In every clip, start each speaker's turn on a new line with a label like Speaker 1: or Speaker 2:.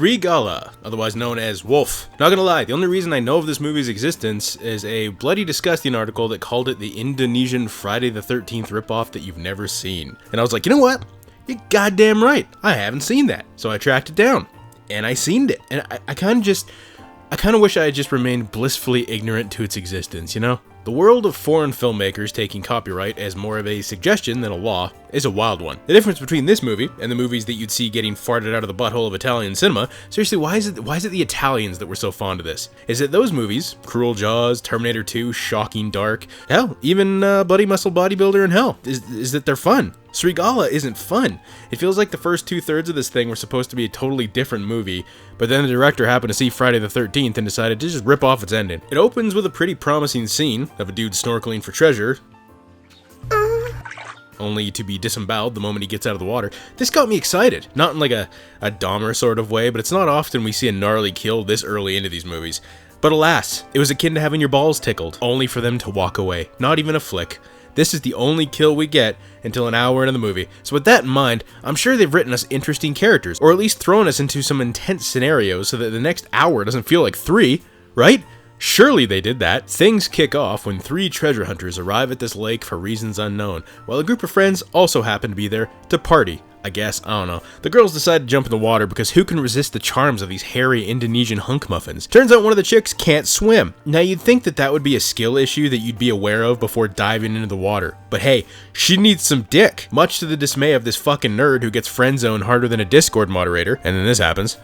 Speaker 1: SRIGALA, otherwise known as Wolf. Not gonna lie, the only reason I know of this movie's existence is a bloody disgusting article that called it the Indonesian Friday the 13th ripoff that you've never seen. And I was like, you know what? You're goddamn right. I haven't seen that. So I tracked it down. And I seen it. And I kind of wish I had just remained blissfully ignorant to its existence, you know? The world of foreign filmmakers taking copyright as more of a suggestion than a law is a wild one. The difference between this movie and the movies that you'd see getting farted out of the butthole of Italian cinema, seriously, why is it the Italians that were so fond of this? Is it those movies, Cruel Jaws, Terminator 2, Shocking Dark, hell, even Bloody Muscle Bodybuilder in Hell, is that they're fun? SRIGALA isn't fun. It feels like the first 2/3 of this thing were supposed to be a totally different movie, but then the director happened to see Friday the 13th and decided to just rip off its ending. It opens with a pretty promising scene of a dude snorkeling for treasure, only to be disemboweled the moment he gets out of the water. This got me excited. Not in like a Dahmer sort of way, but it's not often we see a gnarly kill this early into these movies. But alas, it was akin to having your balls tickled, only for them to walk away. Not even a flick. This is the only kill we get until an hour into the movie. So with that in mind, I'm sure they've written us interesting characters, or at least thrown us into some intense scenarios so that the next hour doesn't feel like 3, right? Surely they did that. Things kick off when 3 treasure hunters arrive at this lake for reasons unknown, while a group of friends also happen to be there to party. I guess, I don't know. The girls decide to jump in the water because who can resist the charms of these hairy Indonesian hunk muffins? Turns out one of the chicks can't swim. Now you'd think that would be a skill issue that you'd be aware of before diving into the water. But hey, she needs some dick. Much to the dismay of this fucking nerd who gets friend zoned harder than a Discord moderator. And then this happens.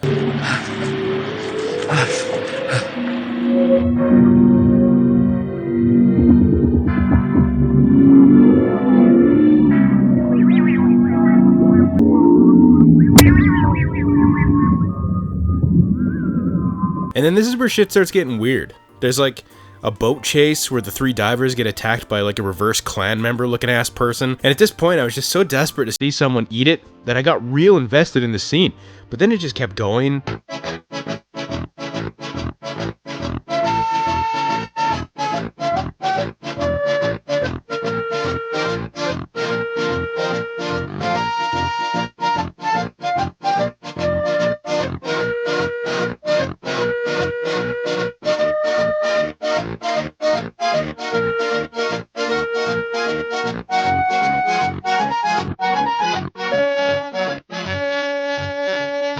Speaker 1: And then this is where shit starts getting weird. There's like a boat chase where the 3 divers get attacked by like a reverse clan member looking ass person. And at this point I was just so desperate to see someone eat it that I got real invested in the scene. But then it just kept going.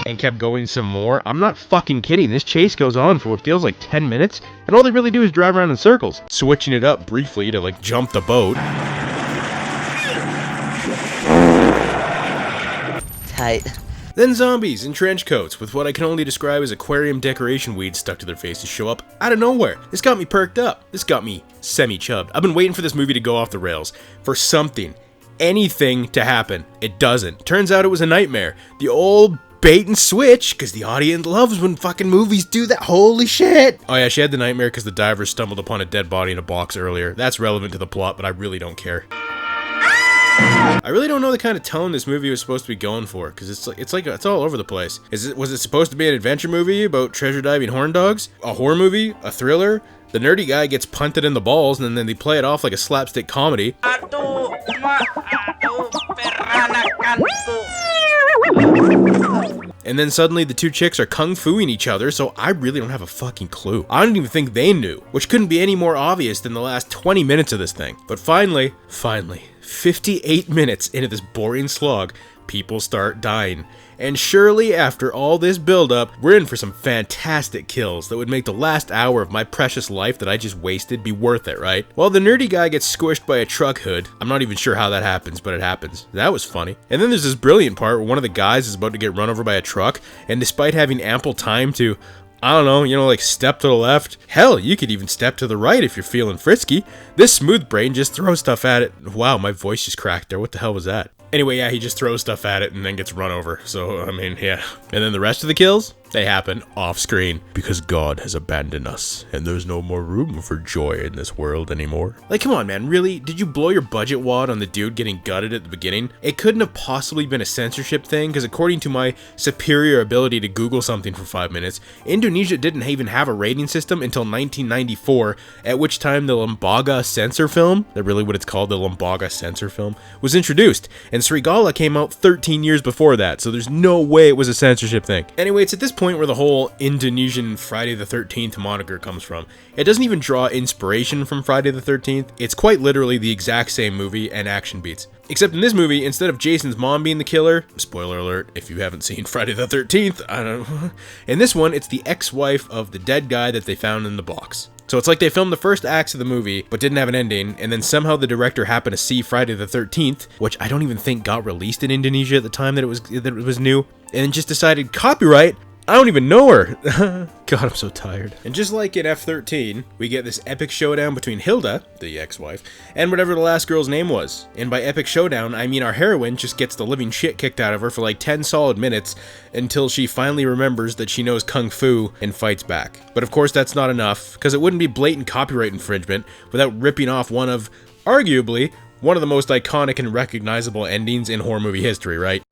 Speaker 1: And kept going some more. I'm not fucking kidding. This chase goes on for what feels like 10 minutes, and all they really do is drive around in circles, switching it up briefly to like jump the boat.
Speaker 2: Tight.
Speaker 1: Then zombies in trench coats with what I can only describe as aquarium decoration weeds stuck to their faces show up out of nowhere. This got me perked up. This got me semi-chubbed. I've been waiting for this movie to go off the rails, for something, anything to happen. It doesn't. Turns out it was a nightmare. The old bait and switch, because the audience loves when fucking movies do that. Holy shit. Oh yeah, she had the nightmare because the divers stumbled upon a dead body in a box earlier. That's relevant to the plot, but I really don't care. I really don't know the kind of tone this movie was supposed to be going for, because it's all over the place. Was it supposed to be an adventure movie about treasure diving horn dogs? A horror movie? A thriller? The nerdy guy gets punted in the balls and then they play it off like a slapstick comedy. And then suddenly the 2 chicks are kung-fuing each other, so I really don't have a fucking clue. I don't even think they knew, which couldn't be any more obvious than the last 20 minutes of this thing. But finally, 58 minutes into this boring slog, people start dying. And surely after all this build-up, we're in for some fantastic kills that would make the last hour of my precious life that I just wasted be worth it, right? Well, the nerdy guy gets squished by a truck hood. I'm not even sure how that happens, but it happens. That was funny. And then there's this brilliant part where one of the guys is about to get run over by a truck, and despite having ample time to, I don't know, like step to the left. Hell, you could even step to the right if you're feeling frisky. This smooth brain just throws stuff at it. Wow, my voice just cracked there. What the hell was that? Anyway, yeah, he just throws stuff at it and then gets run over. So, I mean, yeah. And then the rest of the kills? They happen off screen because God has abandoned us and there's no more room for joy in this world anymore. Like, come on, man, really? Did you blow your budget wad on the dude getting gutted at the beginning? It couldn't have possibly been a censorship thing because according to my superior ability to Google something for 5 minutes, Indonesia didn't even have a rating system until 1994, at which time the Lembaga censor film, that's really what it's called, the Lembaga censor film, was introduced. And SRIGALA came out 13 years before that, so there's no way it was a censorship thing. Anyway, it's at this point where the whole Indonesian Friday the 13th moniker comes from. It doesn't even draw inspiration from Friday the 13th. It's quite literally the exact same movie and action beats. Except in this movie, instead of Jason's mom being the killer, spoiler alert if you haven't seen Friday the 13th, I don't know. In this one, it's the ex-wife of the dead guy that they found in the box. So it's like they filmed the first acts of the movie, but didn't have an ending, and then somehow the director happened to see Friday the 13th, which I don't even think got released in Indonesia at the time that it was new, and just decided, copyright? I don't even know her. God, I'm so tired. And just like in F-13, we get this epic showdown between Hilda, the ex-wife, and whatever the last girl's name was. And by epic showdown, I mean our heroine just gets the living shit kicked out of her for like 10 solid minutes until she finally remembers that she knows Kung Fu and fights back. But of course that's not enough, because it wouldn't be blatant copyright infringement without ripping off one of, arguably, one of the most iconic and recognizable endings in horror movie history, right?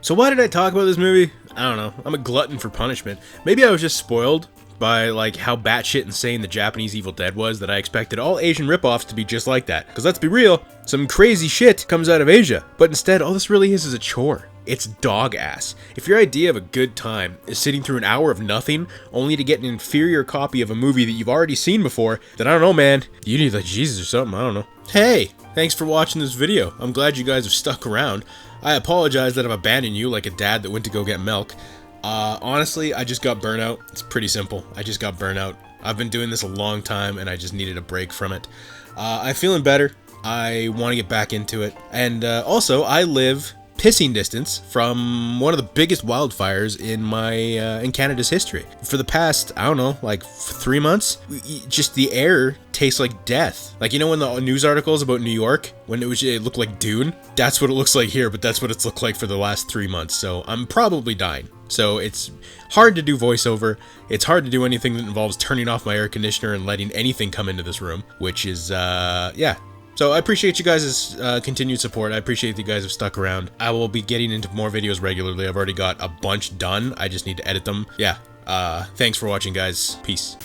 Speaker 1: So why did I talk about this movie? I don't know. I'm a glutton for punishment. Maybe I was just spoiled by like how batshit insane the Japanese Evil Dead was that I expected all Asian ripoffs to be just like that. Because let's be real, some crazy shit comes out of Asia. But instead, all this really is a chore. It's dog ass. If your idea of a good time is sitting through an hour of nothing only to get an inferior copy of a movie that you've already seen before, then I don't know, man. You need like Jesus or something, I don't know. Hey, thanks for watching this video. I'm glad you guys have stuck around. I apologize that I've abandoned you like a dad that went to go get milk. Honestly, I just got burnout. It's pretty simple. I just got burnout. I've been doing this a long time and I just needed a break from it. I'm feeling better. I want to get back into it. And also, I live pissing distance from one of the biggest wildfires in Canada's history. For the past, I don't know, like 3 months, just the air tastes like death. Like, you know when the news articles about New York, when it looked like Dune? That's what it looks like here, but that's what it's looked like for the last 3 months. So I'm probably dying. So it's hard to do voiceover. It's hard to do anything that involves turning off my air conditioner and letting anything come into this room, which is, yeah. So I appreciate you guys' continued support. I appreciate that you guys have stuck around. I will be getting into more videos regularly. I've already got a bunch done. I just need to edit them. Yeah. Thanks for watching, guys. Peace.